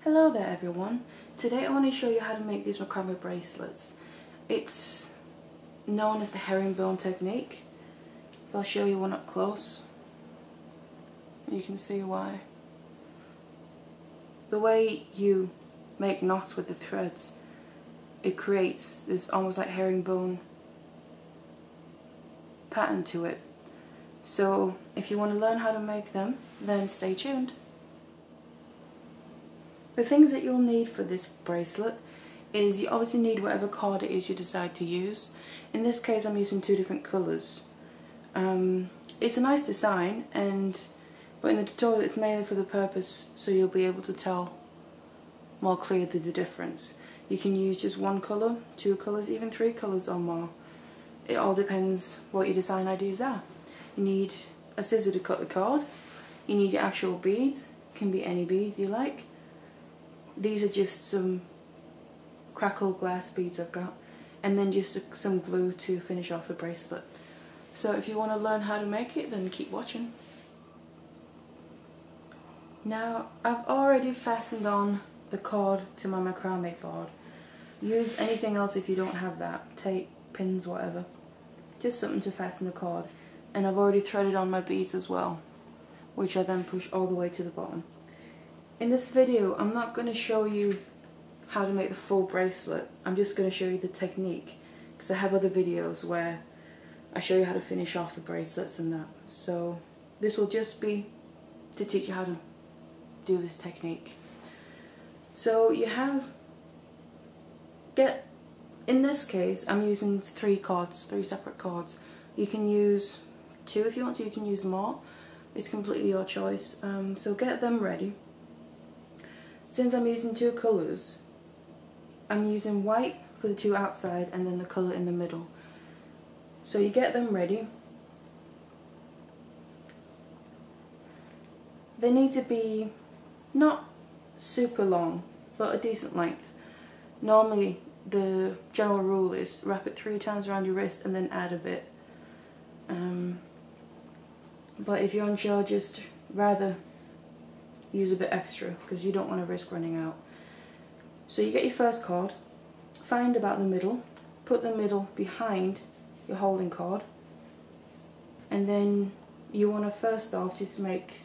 Hello there everyone. Today I want to show you how to make these macrame bracelets. It's known as the herringbone technique. If I'll show you one up close, you can see why. The way you make knots with the threads, it creates this almost like herringbone pattern to it. So if you want to learn how to make them, then stay tuned. The things that you'll need for this bracelet is you obviously need whatever card it is you decide to use. In this case I'm using two different colours. It's a nice design, but in the tutorial it's mainly for the purpose so you'll be able to tell more clearly the difference. You can use just one colour, two colours, even three colours or more. It all depends what your design ideas are. You need a scissor to cut the cord. You need your actual beads. Can be any beads you like. These are just some crackle glass beads I've got, and then just some glue to finish off the bracelet. So if you want to learn how to make it, then keep watching. Now I've already fastened on the cord to my macrame board. Use anything else if you don't have that, tape, pins, whatever. Just something to fasten the cord. And I've already threaded on my beads as well, which I then push all the way to the bottom. In this video I'm not going to show you how to make the full bracelet, I'm just going to show you the technique, because I have other videos where I show you how to finish off the bracelets and that. So this will just be to teach you how to do this technique. So you in this case I'm using three separate cords. You can use two if you want to, you can use more, it's completely your choice. So get them ready. Since I'm using two colours, I'm using white for the two outside and then the colour in the middle. So you get them ready. They need to be not super long, but a decent length. Normally the general rule is wrap it 3 times around your wrist and then add a bit. But if you're unsure, just rather use a bit extra because you don't want to risk running out. So you get your first cord, find about the middle, put the middle behind your holding cord, and then you want to first off just make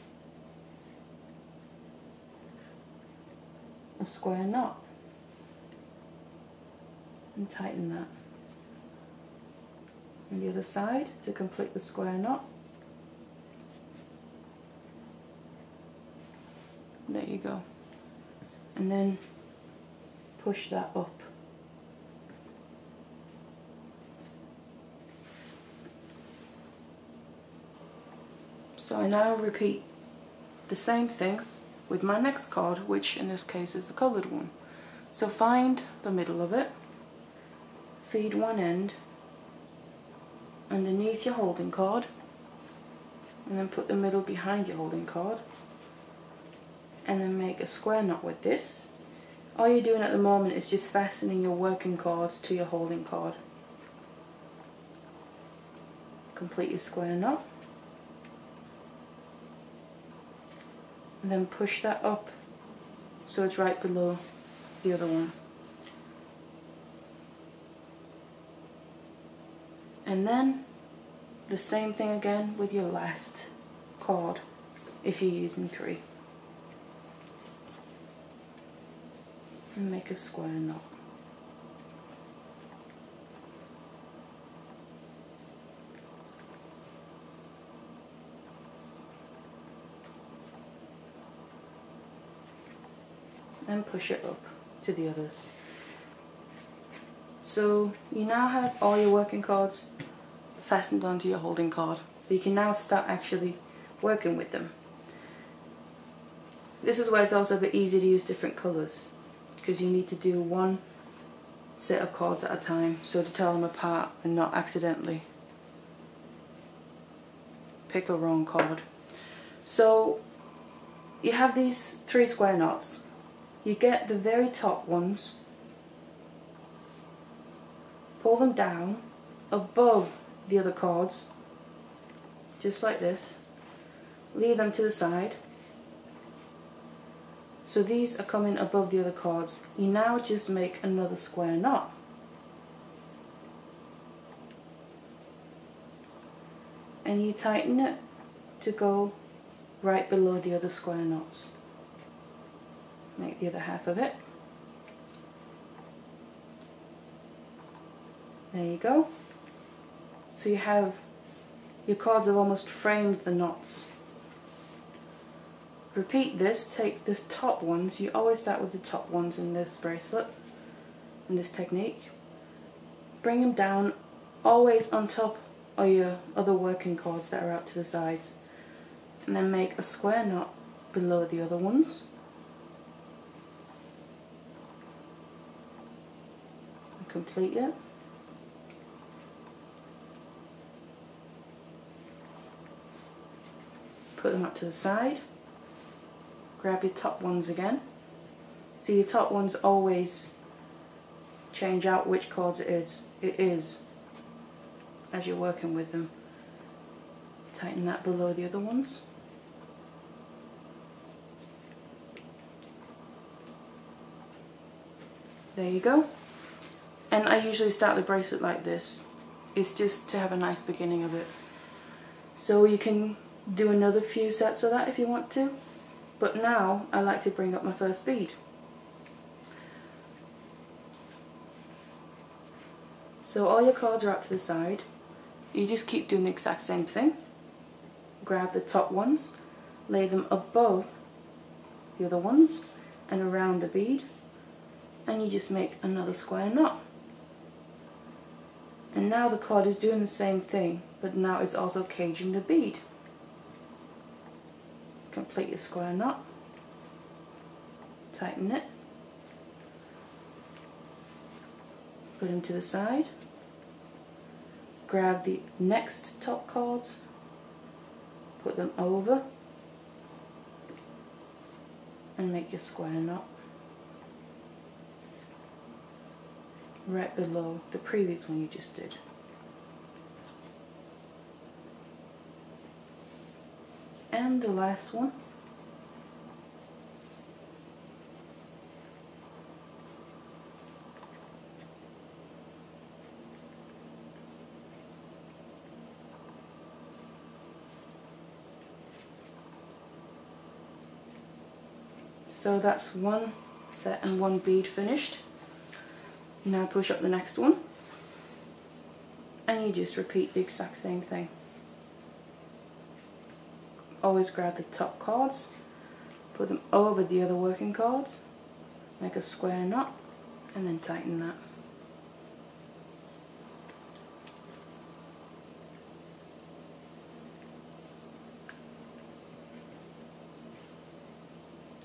a square knot and tighten that. And the other side to complete the square knot. There you go. And then push that up. So I now repeat the same thing with my next cord, which in this case is the coloured one. So find the middle of it, feed one end underneath your holding cord, and then put the middle behind your holding cord, and then make a square knot with this. All you're doing at the moment is just fastening your working cords to your holding cord. Complete your square knot, and then push that up so it's right below the other one. And then the same thing again with your last cord if you're using 3. And make a square knot. And push it up to the others. So you now have all your working cords fastened onto your holding cord. So you can now start actually working with them. This is where it's also a bit easier to use different colours, because you need to do one set of cords at a time, so to tell them apart and not accidentally pick a wrong cord. So you have these 3 square knots. You get the very top ones, pull them down above the other cords, just like this, leave them to the side, So these are coming above the other cards. You now just make another square knot. And you tighten it to go right below the other square knots. Make the other half of it. There you go. So you have, your cards have almost framed the knots. Repeat this, take the top ones, you always start with the top ones in this bracelet, in this technique. Bring them down, always on top of your other working cords that are out to the sides. And then make a square knot below the other ones. And complete it. Put them up to the side. Grab your top ones again. So your top ones always change out which cords it is as you're working with them. Tighten that below the other ones. There you go. And I usually start the bracelet like this. It's just to have a nice beginning of it. So you can do another few sets of that if you want to. But now I like to bring up my first bead. So all your cards are out to the side. You just keep doing the exact same thing. Grab the top ones, lay them above the other ones and around the bead, and you just make another square knot. And now the card is doing the same thing, but now it's also caging the bead. Complete your square knot, tighten it, put them to the side, grab the next top cards, put them over, and make your square knot right below the previous one you just did. And the last one. So that's one set and one bead finished. Now push up the next one and you just repeat the exact same thing. Always grab the top cards, put them over the other working cards, make a square knot and then tighten that.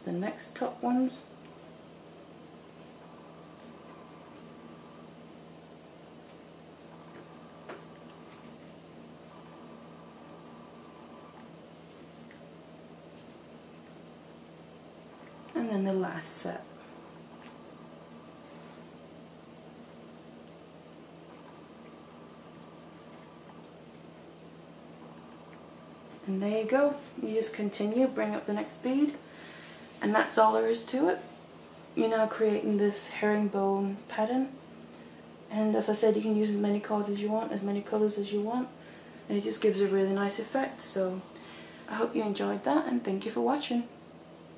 The next top ones. And then the last set. And there you go. You just continue, bring up the next bead, and that's all there is to it. You're now creating this herringbone pattern, and as I said, you can use as many cards as you want, as many colours as you want, and it just gives a really nice effect. So I hope you enjoyed that, and thank you for watching.